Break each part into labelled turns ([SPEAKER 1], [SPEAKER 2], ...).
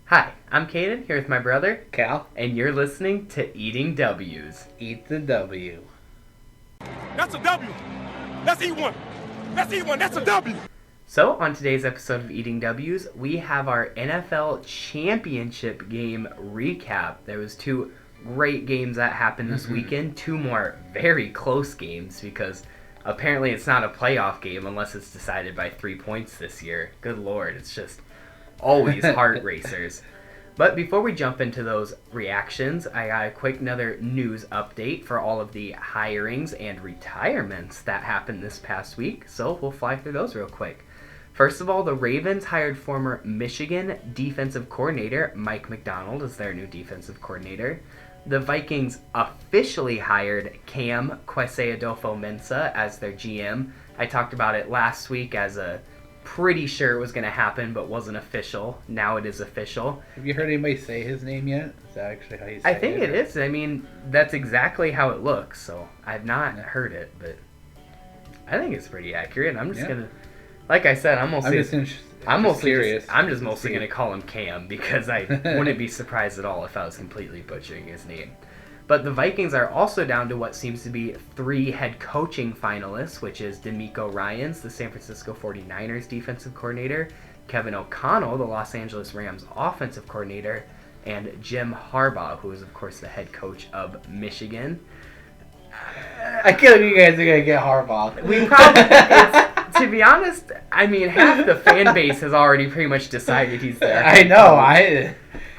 [SPEAKER 1] Hi, I'm Caden, here with my brother,
[SPEAKER 2] Cal,
[SPEAKER 1] and you're listening to Eating W's.
[SPEAKER 2] eat the W.
[SPEAKER 3] That's a W. Let's eat one. Let's eat one. That's a W.
[SPEAKER 1] So, on today's episode of Eating W's, we have our NFL Championship game recap. There was two great games that happened this weekend, two more very close games because apparently it's not a playoff game unless it's decided by 3 points this year. Good lord, it's just always heart racers. But before we jump into those reactions, I got a quick another news update for all of the hirings and retirements that happened this past week. So we'll fly through those real quick. First of all, the Ravens hired former Michigan defensive coordinator Mike Macdonald as their new defensive coordinator. The Vikings officially hired Cam Kwesi-Adofo-Mensah as their GM. I talked about it last week as a pretty sure it was going to happen, but wasn't official. Now it is official.
[SPEAKER 2] Have you heard anybody say his name yet? Is that actually how you say it?
[SPEAKER 1] I think it is. I mean, that's exactly how it looks, so I've not heard it, but I think it's pretty accurate. I'm just going to, like I said, I'm just mostly going to call him Cam because I wouldn't be surprised at all if I was completely butchering his name. But the Vikings are also down to what seems to be 3 head coaching finalists, which is DeMeco Ryans, the San Francisco 49ers defensive coordinator, Kevin O'Connell, the Los Angeles Rams offensive coordinator, and Jim Harbaugh, who is, of course, the head coach of Michigan.
[SPEAKER 2] I can't believe you guys are going to get Harbaugh.
[SPEAKER 1] We probably, to be honest, I mean, half the fan base has already pretty much decided he's there.
[SPEAKER 2] I know,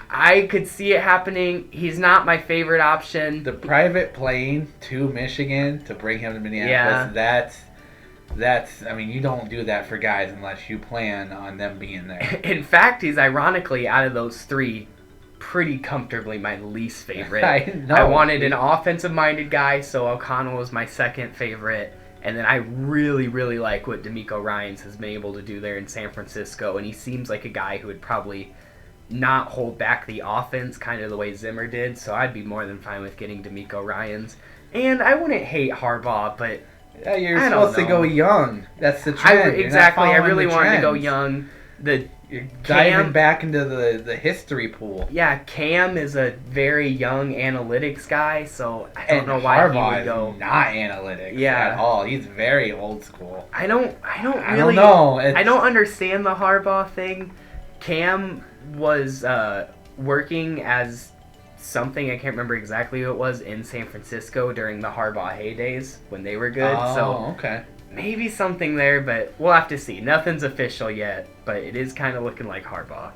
[SPEAKER 1] I could see it happening. He's not my favorite option.
[SPEAKER 2] The private plane to Michigan to bring him to Minneapolis, that's, I mean, you don't do that for guys unless you plan on them being there.
[SPEAKER 1] In fact, he's ironically, out of those 3, pretty comfortably my least favorite.
[SPEAKER 2] I know.
[SPEAKER 1] I wanted an offensive-minded guy, so O'Connell was my second favorite. And then I really, really like what DeMeco Ryans has been able to do there in San Francisco. And he seems like a guy who would probably not hold back the offense kind of the way Zimmer did, so I'd be more than fine with getting DeMeco Ryans. And I wouldn't hate Harbaugh, but
[SPEAKER 2] yeah, you're supposed to go young. That's the trend.
[SPEAKER 1] Exactly. I really wanted to go young.
[SPEAKER 2] You're diving back into the history pool.
[SPEAKER 1] Yeah, Cam is a very young analytics guy, so I don't know why he would go.
[SPEAKER 2] Is not analytics at all. He's very old school.
[SPEAKER 1] I don't
[SPEAKER 2] know.
[SPEAKER 1] I don't understand the Harbaugh thing. Cam was working as something, I can't remember exactly who it was, in San Francisco during the Harbaugh heydays when they were good.
[SPEAKER 2] Okay.
[SPEAKER 1] Maybe something there, but we'll have to see. Nothing's official yet, but it is kind of looking like Harbaugh.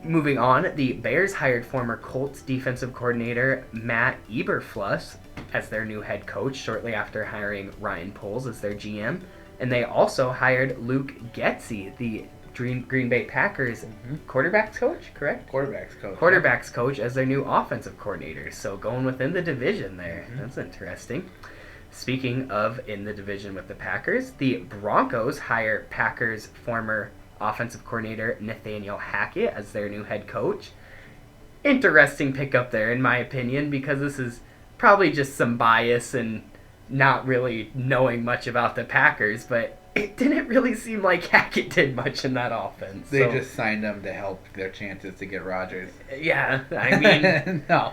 [SPEAKER 1] Moving on, the Bears hired former Colts defensive coordinator Matt Eberflus as their new head coach shortly after hiring Ryan Poles as their GM. And they also hired Luke Getsy, the Green Bay Packers quarterbacks coach, correct? Quarterbacks coach as their new offensive coordinator. So going within the division there. That's interesting. Speaking of in the division with the Packers, the Broncos hire Packers former offensive coordinator Nathaniel Hackett as their new head coach. Interesting pickup there in my opinion, because this is probably just some bias and not really knowing much about the Packers, but it didn't really seem like Hackett did much in that offense.
[SPEAKER 2] They just signed him to help their chances to get Rodgers.
[SPEAKER 1] Yeah, I mean,
[SPEAKER 2] no.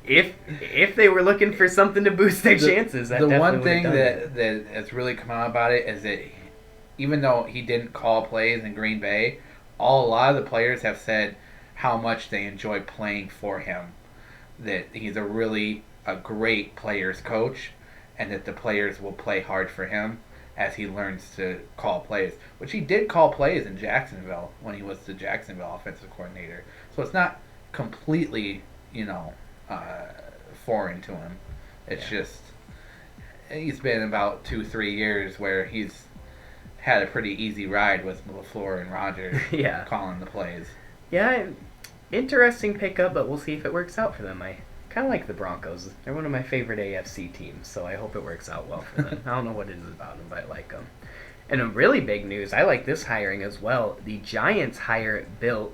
[SPEAKER 1] if they were looking for something to boost their chances, that
[SPEAKER 2] the one thing that has really come out about it is that even though he didn't call plays in Green Bay, a lot of the players have said how much they enjoy playing for him. That he's a great players coach, and that the players will play hard for him as he learns to call plays, which he did call plays in Jacksonville when he was the Jacksonville offensive coordinator. So it's not completely, foreign to him. It's just he's been about 2-3 years where he's had a pretty easy ride with LaFleur and Rodgers calling the plays.
[SPEAKER 1] Yeah, interesting pickup, but we'll see if it works out for them. I kind of like the Broncos. They're one of my favorite AFC teams, so I hope it works out well for them. I don't know what it is about them, but I like them. And a really big news, I like this hiring as well. The Giants hire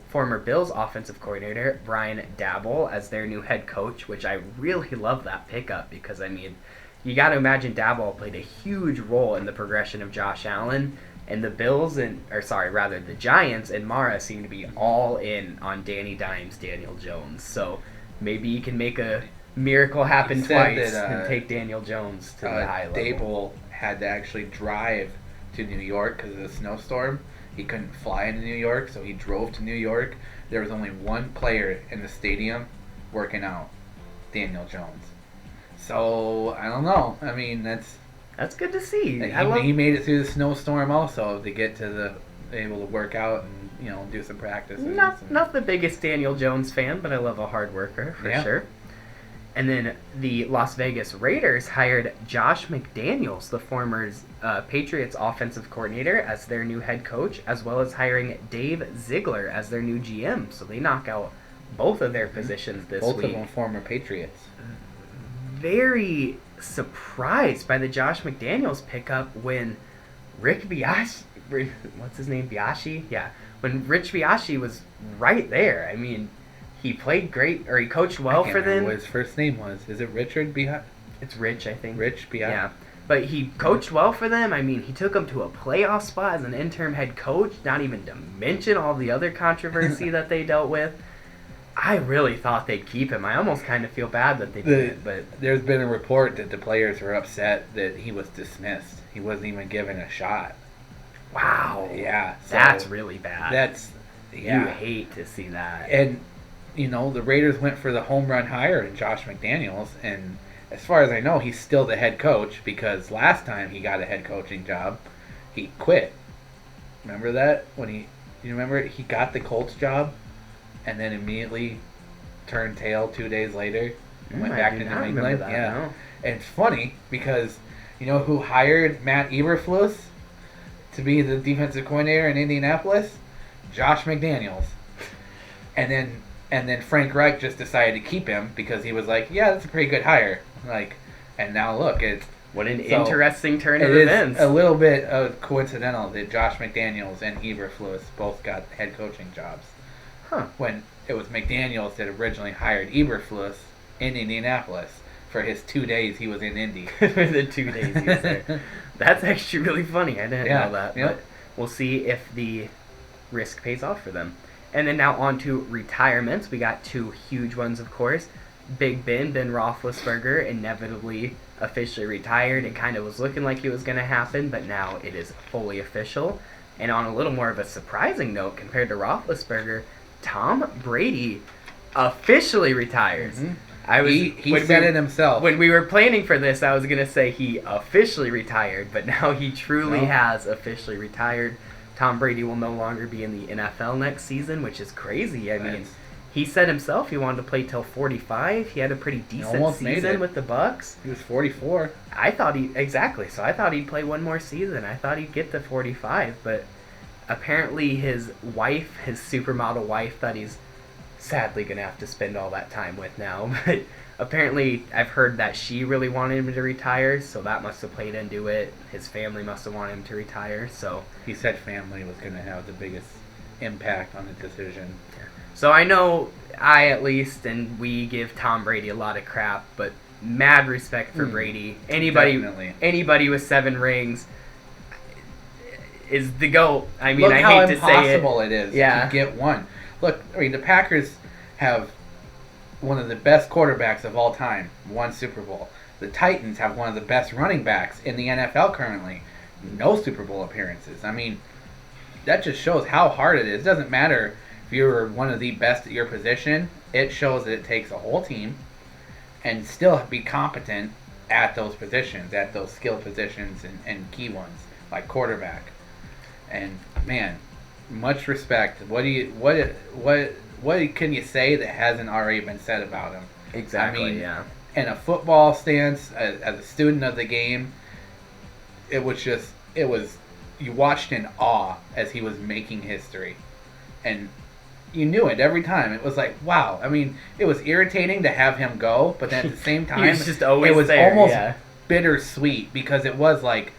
[SPEAKER 1] former Bills offensive coordinator Brian Daboll as their new head coach, which I really love that pickup because, I mean, you got to imagine Daboll played a huge role in the progression of Josh Allen. And the the Giants and Mara seem to be all in on Danny Dimes, Daniel Jones. So maybe you can make a miracle happen
[SPEAKER 2] He said
[SPEAKER 1] twice
[SPEAKER 2] that,
[SPEAKER 1] and take Daniel Jones to the high level.
[SPEAKER 2] Dable had to actually drive to New York because of the snowstorm. He couldn't fly into New York, so he drove to New York. There was only one player in the stadium working out, Daniel Jones. So I don't know. I mean,
[SPEAKER 1] That's good to see.
[SPEAKER 2] he made it through the snowstorm also to get to able to work out and do some practices.
[SPEAKER 1] Not the biggest Daniel Jones fan, but I love a hard worker for sure. And then the Las Vegas Raiders hired Josh McDaniels, the former Patriots offensive coordinator, as their new head coach, as well as hiring Dave Ziegler as their new GM. So they knock out both of their positions this week.
[SPEAKER 2] Both of them former Patriots.
[SPEAKER 1] Very surprised by the Josh McDaniels pickup when Rick Biashi, what's his name, Biashi? Yeah, when Rich Biashi was right there. I mean, he played great, or he coached well for them.
[SPEAKER 2] What his first name was? Is it Richard Biashi?
[SPEAKER 1] It's Rich, I think.
[SPEAKER 2] Rich Biashi.
[SPEAKER 1] Yeah, but he coached well for them. I mean, he took them to a playoff spot as an interim head coach, not even to mention all the other controversy that they dealt with. I really thought they'd keep him. I almost kind of feel bad that they didn't, but
[SPEAKER 2] there's been a report that the players were upset that he was dismissed. He wasn't even given a shot.
[SPEAKER 1] Wow.
[SPEAKER 2] Yeah. So
[SPEAKER 1] that's really bad.
[SPEAKER 2] You
[SPEAKER 1] hate to see that.
[SPEAKER 2] And the Raiders went for the home run hire in Josh McDaniels, and as far as I know, he's still the head coach because last time he got a head coaching job, he quit. Remember that? You remember he got the Colts job and then immediately turned tail 2 days later and went back to New England.
[SPEAKER 1] No.
[SPEAKER 2] And it's funny because you know who hired Matt Eberflus to be the defensive coordinator in Indianapolis? Josh McDaniels. And then Frank Reich just decided to keep him because he was like, yeah, that's a pretty good hire. And now look,
[SPEAKER 1] what an interesting turn of
[SPEAKER 2] events.
[SPEAKER 1] events.
[SPEAKER 2] It is a little bit coincidental that Josh McDaniels and Eberflus both got head coaching jobs.
[SPEAKER 1] Huh.
[SPEAKER 2] When it was McDaniels that originally hired Eberflus in Indianapolis for his 2 days he was in Indy.
[SPEAKER 1] For the 2 days he was there. That's actually really funny. I didn't know that.
[SPEAKER 2] Yeah.
[SPEAKER 1] But we'll see if the risk pays off for them. And then now on to retirements. We got two huge ones, of course. Big Ben Roethlisberger, inevitably officially retired. It kind of was looking like it was going to happen, but now it is fully official. And on a little more of a surprising note, compared to Roethlisberger, Tom Brady officially retires.
[SPEAKER 2] Mm-hmm. He said it himself.
[SPEAKER 1] When we were planning for this, I was going to say he officially retired, but now he truly has officially retired. Tom Brady will no longer be in the NFL next season, which is crazy. I mean, he said himself he wanted to play till 45. He had a pretty decent season with the Bucs.
[SPEAKER 2] He was 44.
[SPEAKER 1] So I thought he'd play one more season. I thought he'd get to 45, but apparently his wife, his supermodel wife, that he's sadly going to have to spend all that time with now. But apparently I've heard that she really wanted him to retire, so that must have played into it. His family must have wanted him to retire, so...
[SPEAKER 2] He said family was going to have the biggest impact on the decision.
[SPEAKER 1] Yeah. So I know I, at least, and we give Tom Brady a lot of crap, but mad respect for Brady. Anybody with 7 rings is the GOAT. I mean, I hate to say it.
[SPEAKER 2] Look how impossible it is to get one. Look, I mean, the Packers have one of the best quarterbacks of all time, won Super Bowl. The Titans have one of the best running backs in the NFL currently, no Super Bowl appearances. I mean, that just shows how hard it is. It doesn't matter if you're one of the best at your position. It shows that it takes a whole team and still be competent at those positions, at those skill positions and key ones, like quarterback. And, man, much respect. What can you say that hasn't already been said about him?
[SPEAKER 1] Exactly,
[SPEAKER 2] I mean,
[SPEAKER 1] yeah.
[SPEAKER 2] In a football stance, as a student of the game, it was you watched in awe as he was making history. And you knew it every time. It was like, wow. I mean, it was irritating to have him go, but then at the same time,
[SPEAKER 1] he was just always
[SPEAKER 2] it was
[SPEAKER 1] there,
[SPEAKER 2] almost bittersweet because it was like,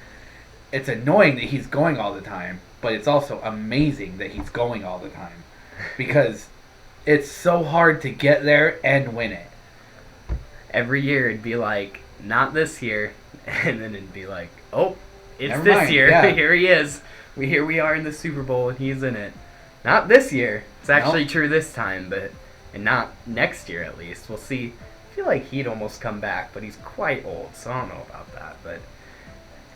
[SPEAKER 2] it's annoying that he's going all the time, but it's also amazing that he's going all the time because it's so hard to get there and win it.
[SPEAKER 1] Every year it'd be like, not this year, and then it'd be like, oh, it's
[SPEAKER 2] Never
[SPEAKER 1] this
[SPEAKER 2] mind.
[SPEAKER 1] year.
[SPEAKER 2] Yeah.
[SPEAKER 1] Here he is. Here we are in the Super Bowl and he's in it. Not this year. It's actually true this time, and not next year at least. We'll see. I feel like he'd almost come back, but he's quite old, so I don't know about that. But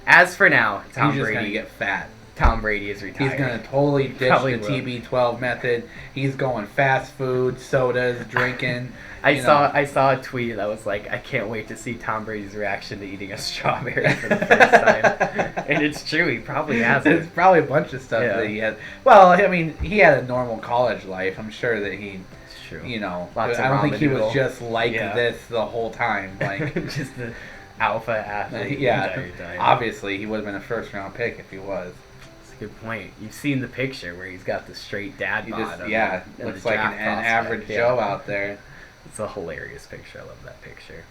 [SPEAKER 1] as for now, Tom
[SPEAKER 2] He's just
[SPEAKER 1] Brady
[SPEAKER 2] gonna get fat.
[SPEAKER 1] Tom Brady is retired.
[SPEAKER 2] He's going to totally ditch
[SPEAKER 1] Probably
[SPEAKER 2] the
[SPEAKER 1] will.
[SPEAKER 2] TB12 method. He's going fast food, sodas, drinking.
[SPEAKER 1] I saw a tweet that was like, I can't wait to see Tom Brady's reaction to eating a strawberry for the first time. And it's true, he probably has
[SPEAKER 2] There's
[SPEAKER 1] it.
[SPEAKER 2] probably a bunch of stuff that he had. Well, I mean, he had a normal college life. I'm sure that he,
[SPEAKER 1] It's true.
[SPEAKER 2] I don't think he was just like this the whole time. Like
[SPEAKER 1] just the alpha athlete
[SPEAKER 2] yeah,
[SPEAKER 1] the entire time.
[SPEAKER 2] obviously he would have been a first-round pick if he was.
[SPEAKER 1] That's a good point. You've seen the picture where he's got the straight dad
[SPEAKER 2] He
[SPEAKER 1] bod.
[SPEAKER 2] just,
[SPEAKER 1] of
[SPEAKER 2] yeah,
[SPEAKER 1] the- of
[SPEAKER 2] looks
[SPEAKER 1] the
[SPEAKER 2] like an
[SPEAKER 1] draft prospect.
[SPEAKER 2] average
[SPEAKER 1] Yeah.
[SPEAKER 2] Joe out there.
[SPEAKER 1] It's a hilarious picture. I love that picture.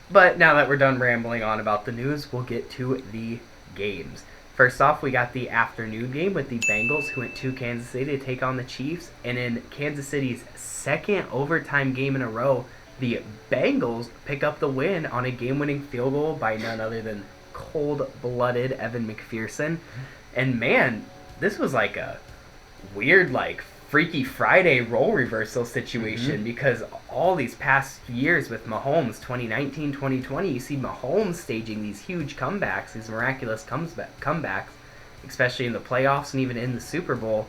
[SPEAKER 1] But now that we're done rambling on about the news, we'll get to the games. First off, we got the afternoon game with the Bengals, who went to Kansas City to take on the Chiefs. And in Kansas City's second overtime game in a row, the Bengals pick up the win on a game-winning field goal by none other than cold-blooded Evan McPherson. And man, this was like a weird, like, Freaky Friday role reversal situation because all these past years with Mahomes, 2019, 2020, you see Mahomes staging these huge comebacks, these miraculous comebacks, especially in the playoffs and even in the Super Bowl.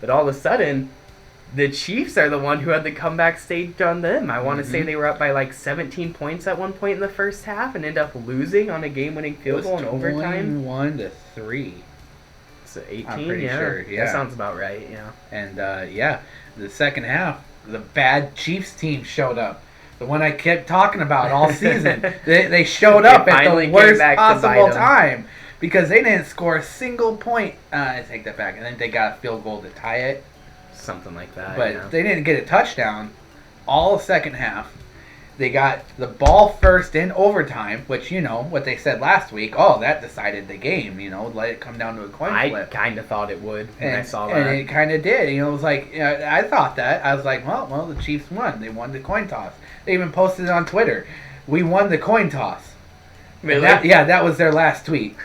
[SPEAKER 1] But all of a sudden, the Chiefs are the one who had the comeback staged on them. I want to say they were up by like 17 points at one point in the first half and end up losing on a game-winning field goal in overtime.
[SPEAKER 2] 21-3.
[SPEAKER 1] So 18,
[SPEAKER 2] I'm pretty
[SPEAKER 1] yeah.
[SPEAKER 2] sure, yeah.
[SPEAKER 1] That sounds about right, yeah.
[SPEAKER 2] And the second half, the bad Chiefs team showed up. The one I kept talking about all season. they showed up at
[SPEAKER 1] finally
[SPEAKER 2] the
[SPEAKER 1] came
[SPEAKER 2] worst
[SPEAKER 1] back to
[SPEAKER 2] possible
[SPEAKER 1] bite 'em.
[SPEAKER 2] time because they didn't score a single point. I take that back. And then they got a field goal to tie it.
[SPEAKER 1] Something like that,
[SPEAKER 2] But
[SPEAKER 1] yeah.
[SPEAKER 2] they didn't get a touchdown all second half. They got the ball first in overtime, which, what they said last week. Oh, that decided the game, let it come down to a coin
[SPEAKER 1] I
[SPEAKER 2] flip.
[SPEAKER 1] kind of thought it would when I saw that.
[SPEAKER 2] And it kind of did. It was like, I thought that. I was like, well, the Chiefs won. They won the coin toss. They even posted it on Twitter. We won the coin toss.
[SPEAKER 1] Really?
[SPEAKER 2] That was their last tweet.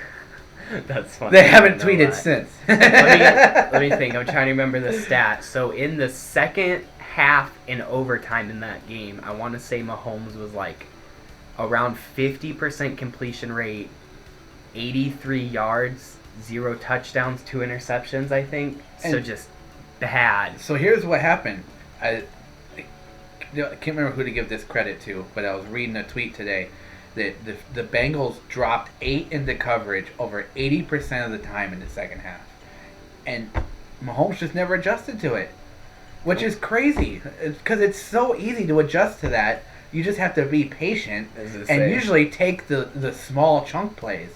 [SPEAKER 1] That's funny.
[SPEAKER 2] They haven't
[SPEAKER 1] I know
[SPEAKER 2] tweeted
[SPEAKER 1] that.
[SPEAKER 2] since.
[SPEAKER 1] let me think. I'm trying to remember the stats. So in the second half in overtime in that game, I want to say Mahomes was like around 50% completion rate, 83 yards, 0 touchdowns, 2 interceptions, I think. So
[SPEAKER 2] And-
[SPEAKER 1] just bad.
[SPEAKER 2] So here's what happened. I can't remember who to give this credit to, but I was reading a tweet today that the Bengals dropped 8 into coverage over 80% of the time in the second half. And Mahomes just never adjusted to it, which is crazy because it's so easy to adjust to that. You just have to be patient and usually take the small chunk plays.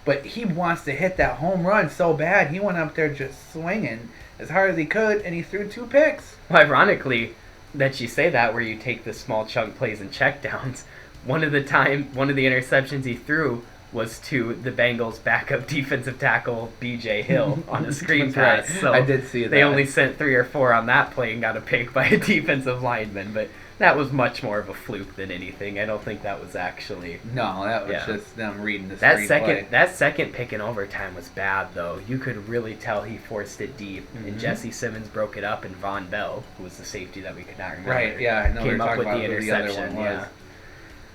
[SPEAKER 2] But he wants to hit that home run so bad. He went up there just swinging as hard as he could, and he threw 2 picks.
[SPEAKER 1] Well, ironically, that you say that where you take the small chunk plays and checkdowns. One of the interceptions he threw was to the Bengals' backup defensive tackle B.J. Hill on a screen
[SPEAKER 2] That's
[SPEAKER 1] pass.
[SPEAKER 2] right.
[SPEAKER 1] So
[SPEAKER 2] I did see that.
[SPEAKER 1] They only sent 3 or 4 on that play and got a pick by a defensive lineman, but that was much more of a fluke than anything. I don't think that was actually.
[SPEAKER 2] No, that was
[SPEAKER 1] Yeah.
[SPEAKER 2] just them reading the
[SPEAKER 1] That
[SPEAKER 2] screenplay.
[SPEAKER 1] second pick in overtime was bad though. You could really tell he forced it deep, and Jesse Simmons broke it up, and Von Bell, who was the safety that we could not remember,
[SPEAKER 2] Right, yeah, I know we
[SPEAKER 1] came
[SPEAKER 2] were
[SPEAKER 1] up
[SPEAKER 2] talking
[SPEAKER 1] with
[SPEAKER 2] about
[SPEAKER 1] the
[SPEAKER 2] who the other
[SPEAKER 1] interception.
[SPEAKER 2] one was.
[SPEAKER 1] Yeah.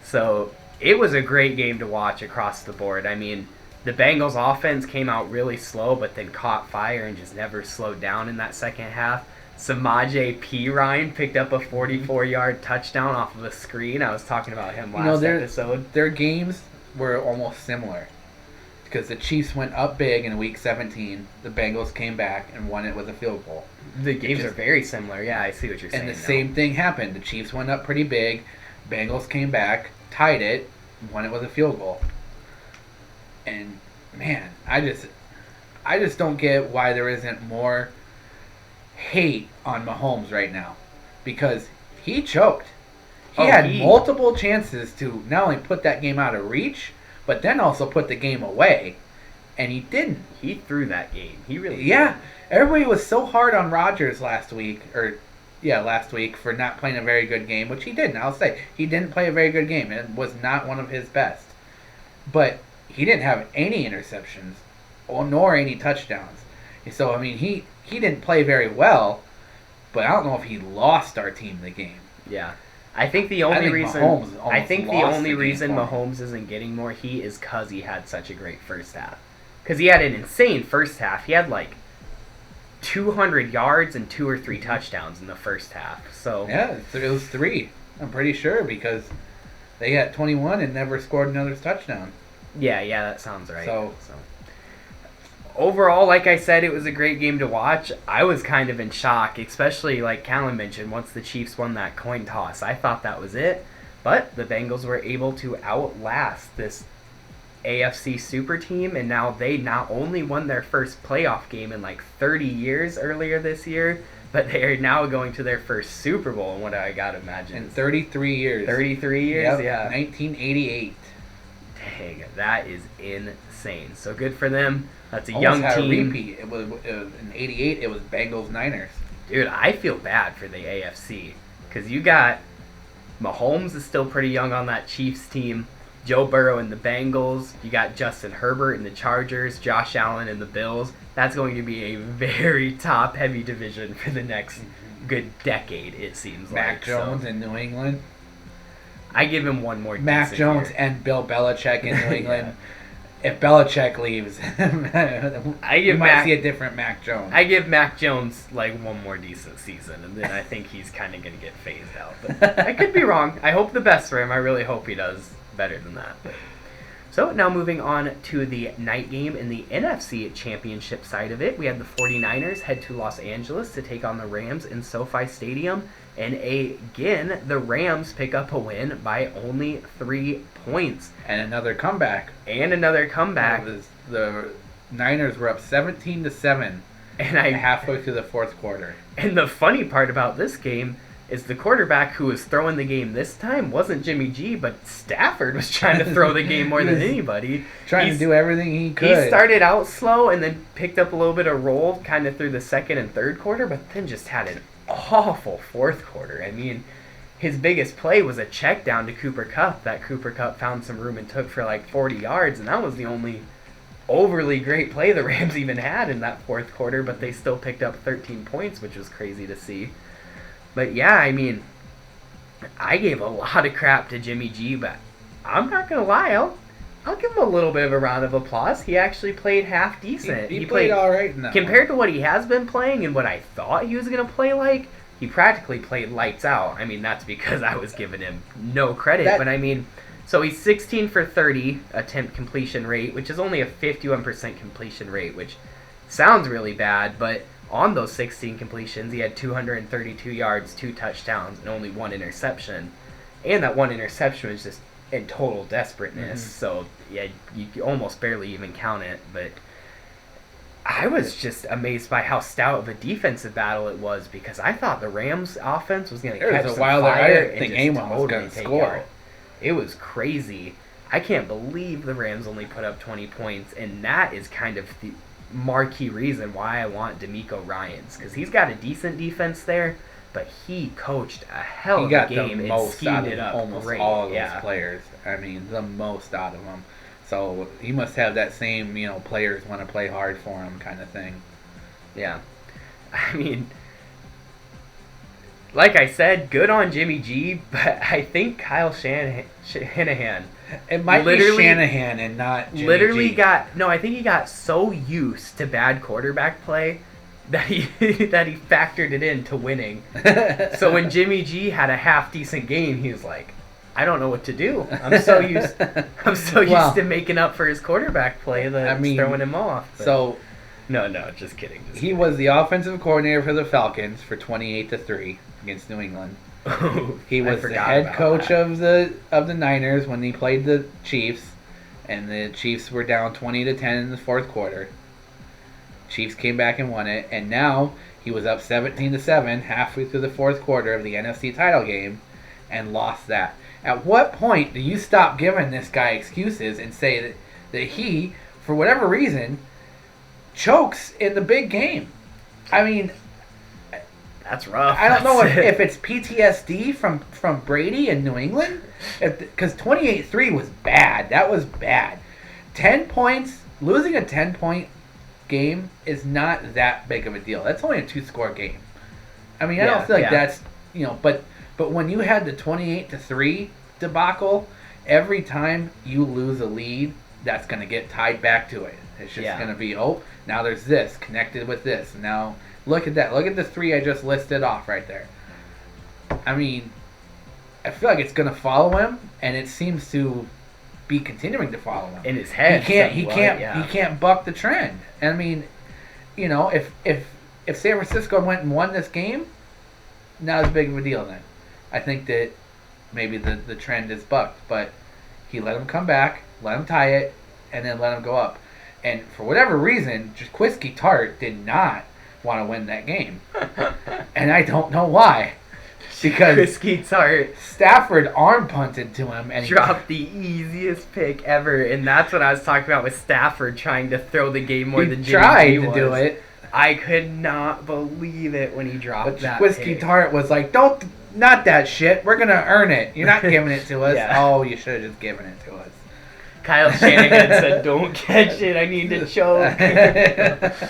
[SPEAKER 1] So it was a great game to watch across the board. I mean, the Bengals offense came out really slow, but then caught fire and just never slowed down in that second half. Samaje Perine picked up a 44-yard touchdown off of a screen. I was talking about him last episode.
[SPEAKER 2] Their games were almost similar because the Chiefs went up big in Week 17. The Bengals came back and won it with a field goal.
[SPEAKER 1] The games are very similar. Yeah, I see what you're saying.
[SPEAKER 2] And the
[SPEAKER 1] now.
[SPEAKER 2] same thing happened. The Chiefs went up pretty big. Bengals came back, tied it, won it with a field goal. And man, I just don't get why there isn't more hate on Mahomes right now, because he choked. He had multiple chances to not only put that game out of reach, but then also put the game away, and he didn't.
[SPEAKER 1] He threw that game. He really
[SPEAKER 2] Yeah. Everybody was so hard on Rodgers last week for not playing a very good game, which he didn't. I'll say he didn't play a very good game. It was not one of his best. But he didn't have any interceptions nor any touchdowns. So I mean, he didn't play very well, but I don't know if he lost our team the game.
[SPEAKER 1] Yeah. I think the only reason
[SPEAKER 2] Mahomes almost lost the game for him.
[SPEAKER 1] Mahomes isn't getting more heat is because he had such a great first half. Because he had an insane first half. He had like 200 yards and 2 or 3 touchdowns in the first half. So
[SPEAKER 2] yeah, it was 3. I'm pretty sure because they had 21 and never scored another touchdown.
[SPEAKER 1] Yeah, that sounds right.
[SPEAKER 2] So
[SPEAKER 1] overall, like I said, it was a great game to watch. I was kind of in shock, especially like Callan mentioned, once the Chiefs won that coin toss. I thought that was it, but the Bengals were able to outlast this AFC super team, and now they not only won their first playoff game in like 30 years earlier this year, but they are now going to their first Super Bowl, and what I gotta imagine.
[SPEAKER 2] In 33 years.
[SPEAKER 1] 33 years,
[SPEAKER 2] yep,
[SPEAKER 1] yeah.
[SPEAKER 2] 1988.
[SPEAKER 1] Dang, that is insane. So good for them. That's a
[SPEAKER 2] Almost
[SPEAKER 1] young
[SPEAKER 2] had
[SPEAKER 1] team.
[SPEAKER 2] A repeat. It was in '88. It was Bengals Niners.
[SPEAKER 1] Dude, I feel bad for the AFC because you got Mahomes is still pretty young on that Chiefs team. Joe Burrow and the Bengals. You got Justin Herbert and the Chargers. Josh Allen and the Bills. That's going to be a very top-heavy division for the next good decade. It seems
[SPEAKER 2] Mac
[SPEAKER 1] like
[SPEAKER 2] Jones in New England.
[SPEAKER 1] I give him one more.
[SPEAKER 2] Mac Jones
[SPEAKER 1] year.
[SPEAKER 2] and Bill Belichick in New England.
[SPEAKER 1] Yeah.
[SPEAKER 2] If Belichick leaves,
[SPEAKER 1] you
[SPEAKER 2] might see a different Mac Jones.
[SPEAKER 1] I give Mac Jones like one more decent season, and then I think he's kind of going to get phased out. But I could be wrong. I hope the best for him. I really hope he does better than that. But. So now moving on to the night game in the NFC Championship side of it. We had the 49ers head to Los Angeles to take on the Rams in SoFi Stadium. And again, the Rams pick up a win by only 3 points.
[SPEAKER 2] And another comeback. The Niners were up 17-7 halfway through the fourth quarter.
[SPEAKER 1] And the funny part about this game is the quarterback who was throwing the game this time wasn't Jimmy G, but Stafford was trying to throw the game more than anybody.
[SPEAKER 2] Trying to do everything he could.
[SPEAKER 1] He started out slow and then picked up a little bit of roll kind of through the second and third quarter, but then just had an awful fourth quarter. I mean, his biggest play was a check down to Cooper Kupp that Cooper Kupp found some room and took for like 40 yards, and that was the only overly great play the Rams even had in that fourth quarter, but they still picked up 13 points, which was crazy to see. But yeah, I mean, I gave a lot of crap to Jimmy G, but I'm not going to lie, I'll give him a little bit of a round of applause. He actually played half decent.
[SPEAKER 2] He played all right in that
[SPEAKER 1] compared to what he has been playing and what I thought he was going to play like, he practically played lights out. I mean, that's because I was giving him no credit. But I mean, so he's 16 for 30 attempt completion rate, which is only a 51% completion rate, which sounds really bad, but on those 16 completions, he had 232 yards, 2 touchdowns, and only 1 interception. And that 1 interception was just in total desperateness. Mm-hmm. So, yeah, you almost barely even count it. But I was just amazed by how stout of a defensive battle it was, because I thought the Rams' offense was going to catch some fire and just totally take out. It was crazy. I can't believe the Rams only put up 20 points, and that is kind of the marquee reason why I want DeMeco Ryans, because he's got a decent defense there, but he coached a hell of a game and schemed it up
[SPEAKER 2] almost
[SPEAKER 1] great.
[SPEAKER 2] all of those players. I mean, the most out of them. So he must have that same, players want to play hard for him kind of thing.
[SPEAKER 1] Yeah. I mean, like I said, good on Jimmy G, but I think Kyle Shanahan.
[SPEAKER 2] It might be Shanahan and not Jimmy G.
[SPEAKER 1] I think he got so used to bad quarterback play that he factored it into winning. So when Jimmy G had a half decent game, he was like, I don't know what to do. I'm so used to making up for his quarterback play that throwing him off. But
[SPEAKER 2] so
[SPEAKER 1] no, just kidding.
[SPEAKER 2] He was the offensive coordinator for the Falcons for 28-3 against New England. He was the head coach of the Niners when he played the Chiefs, and the Chiefs were down 20-10 in the fourth quarter. Chiefs came back and won it, and now he was up 17-7 halfway through the fourth quarter of the NFC title game and lost that. At what point do you stop giving this guy excuses and say that he, for whatever reason, chokes in the big game? I mean,
[SPEAKER 1] that's rough.
[SPEAKER 2] I don't know if it's PTSD from Brady in New England, because 28-3 was bad. That was bad. 10 points, losing a 10-point game is not that big of a deal. That's only a 2-score game. I mean, I
[SPEAKER 1] Yeah,
[SPEAKER 2] don't feel like
[SPEAKER 1] yeah.
[SPEAKER 2] that's, but when you had the 28-3 debacle, every time you lose a lead, that's going to get tied back to it. It's just
[SPEAKER 1] Yeah.
[SPEAKER 2] going to be, now there's this connected with this. Now look at that. Look at the 3 I just listed off right there. I mean, I feel like it's going to follow him, and it seems to be continuing to follow him.
[SPEAKER 1] In his head.
[SPEAKER 2] He
[SPEAKER 1] somewhat, yeah.
[SPEAKER 2] can't buck the trend. I mean, if San Francisco went and won this game, not as big of a deal then. I think that maybe the trend is bucked, but he let him come back, let him tie it, and then let him go up. And for whatever reason, Jaquiski Tart did not want to win that game. And I don't know why. Because
[SPEAKER 1] Jaquiski Tart
[SPEAKER 2] Stafford arm punted to him and
[SPEAKER 1] dropped the easiest pick ever, and that's what I was talking about with Stafford trying to throw the game more than
[SPEAKER 2] he
[SPEAKER 1] Jimmy
[SPEAKER 2] tried
[SPEAKER 1] G
[SPEAKER 2] to
[SPEAKER 1] was.
[SPEAKER 2] do it.
[SPEAKER 1] I could not believe it when he dropped
[SPEAKER 2] But
[SPEAKER 1] that
[SPEAKER 2] Whiskey
[SPEAKER 1] pick.
[SPEAKER 2] Tart was like, not that shit. We're going to earn it. You're not giving it to us.
[SPEAKER 1] Yeah.
[SPEAKER 2] Oh, you should have just given it to us.
[SPEAKER 1] Kyle Shanahan said, "Don't catch it. I need to choke.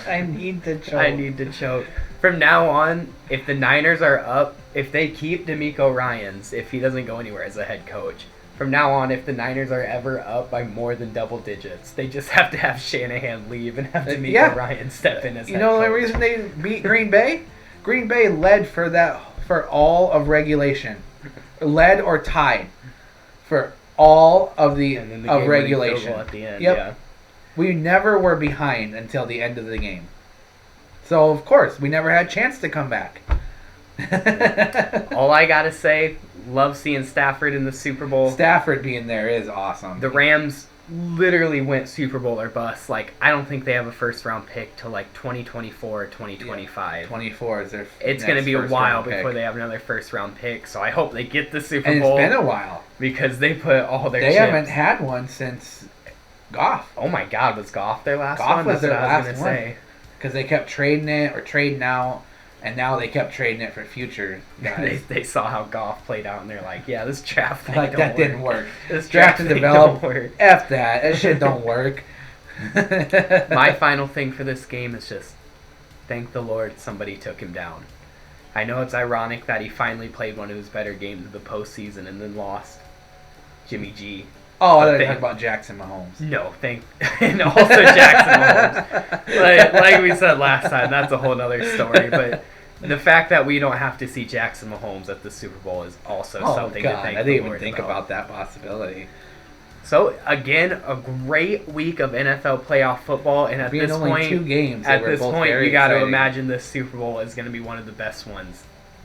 [SPEAKER 2] I need to choke.
[SPEAKER 1] I need to choke." From now on, if the Niners are up, if they keep D'Amico Ryans, if he doesn't go anywhere as a head coach, from now on, if the Niners are ever up by more than double digits, they just have to have Shanahan leave and have D'Amico
[SPEAKER 2] Yeah.
[SPEAKER 1] Ryans step in as
[SPEAKER 2] You
[SPEAKER 1] head
[SPEAKER 2] know the
[SPEAKER 1] coach.
[SPEAKER 2] reason they beat Green Bay? Green Bay led for all of regulation. Led or tied for all of the
[SPEAKER 1] And then the
[SPEAKER 2] of
[SPEAKER 1] game-winning field
[SPEAKER 2] regulation.
[SPEAKER 1] goal at the end.
[SPEAKER 2] Yep.
[SPEAKER 1] Yeah.
[SPEAKER 2] We never were behind until the end of the game. So, of course, we never had a chance to come back.
[SPEAKER 1] All I gotta say, love seeing Stafford in the Super Bowl.
[SPEAKER 2] Stafford being there is awesome.
[SPEAKER 1] The Rams literally went Super Bowl or bust. Like, I don't think they have a first round pick till like 2024 or 2025.
[SPEAKER 2] 24 is their
[SPEAKER 1] It's going to be a while before they have another first round pick. So I hope they get the Super
[SPEAKER 2] And
[SPEAKER 1] Bowl
[SPEAKER 2] it's been a while.
[SPEAKER 1] because they put all their
[SPEAKER 2] They
[SPEAKER 1] chips.
[SPEAKER 2] haven't had one since Goff.
[SPEAKER 1] Oh my God, was Goff their last
[SPEAKER 2] Goff
[SPEAKER 1] one?
[SPEAKER 2] was
[SPEAKER 1] That's
[SPEAKER 2] their
[SPEAKER 1] what I was
[SPEAKER 2] last
[SPEAKER 1] gonna
[SPEAKER 2] one.
[SPEAKER 1] say.
[SPEAKER 2] Because they kept trading it or trading out, and now they kept trading it for future
[SPEAKER 1] They,
[SPEAKER 2] guys.
[SPEAKER 1] they saw how Goff played out and they're like, yeah, this draft thing
[SPEAKER 2] Like,
[SPEAKER 1] don't
[SPEAKER 2] that didn't work.
[SPEAKER 1] This
[SPEAKER 2] Draft
[SPEAKER 1] draft
[SPEAKER 2] and
[SPEAKER 1] thing
[SPEAKER 2] develop.
[SPEAKER 1] don't work.
[SPEAKER 2] F that. That shit don't work.
[SPEAKER 1] My final thing for this game is just thank the Lord somebody took him down. I know it's ironic that he finally played one of his better games of the postseason and then lost. Jimmy G.
[SPEAKER 2] Oh, I thought you were
[SPEAKER 1] Thank-
[SPEAKER 2] talking about Jackson Mahomes.
[SPEAKER 1] No, and also Jackson Mahomes. Like we said last time, that's a whole other story. But the fact that we don't have to see Jackson Mahomes at the Super Bowl is also
[SPEAKER 2] Oh,
[SPEAKER 1] something
[SPEAKER 2] God.
[SPEAKER 1] to thank
[SPEAKER 2] I
[SPEAKER 1] the
[SPEAKER 2] didn't even
[SPEAKER 1] Lord
[SPEAKER 2] think about that possibility.
[SPEAKER 1] So again, a great week of NFL playoff football, and at
[SPEAKER 2] Being
[SPEAKER 1] this
[SPEAKER 2] only
[SPEAKER 1] point,
[SPEAKER 2] 2 games, they
[SPEAKER 1] at
[SPEAKER 2] were
[SPEAKER 1] this
[SPEAKER 2] both
[SPEAKER 1] point,
[SPEAKER 2] very
[SPEAKER 1] you got to
[SPEAKER 2] exciting.
[SPEAKER 1] imagine this Super Bowl is going to be one of the best ones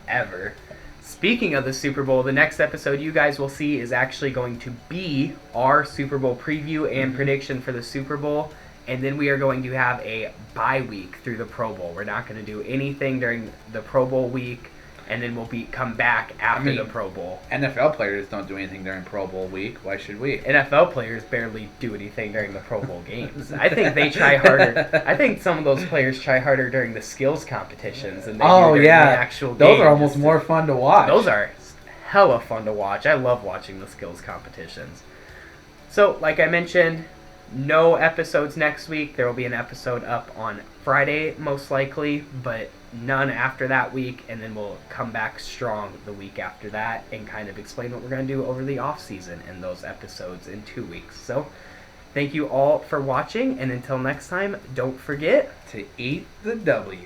[SPEAKER 1] ever. Speaking of the Super Bowl, the next episode you guys will see is actually going to be our Super Bowl preview and prediction for the Super Bowl, and then we are going to have a bye week through the Pro Bowl. We're not going to do anything during the Pro Bowl week, and then we'll come back after the Pro Bowl.
[SPEAKER 2] NFL players don't do anything during Pro Bowl week. Why should we?
[SPEAKER 1] NFL players barely do anything during the Pro Bowl games. I think they try harder. I think some of those players try harder during the skills competitions than they do during the actual game.
[SPEAKER 2] Those are almost more fun to watch.
[SPEAKER 1] Those are hella fun to watch. I love watching the skills competitions. So, like I mentioned, no episodes next week. There will be an episode up on Friday, most likely, but none after that week, and then we'll come back strong the week after that and kind of explain what we're going to do over the off season in those episodes in 2 weeks. So, thank you all for watching, and until next time, don't forget
[SPEAKER 2] to eat the W.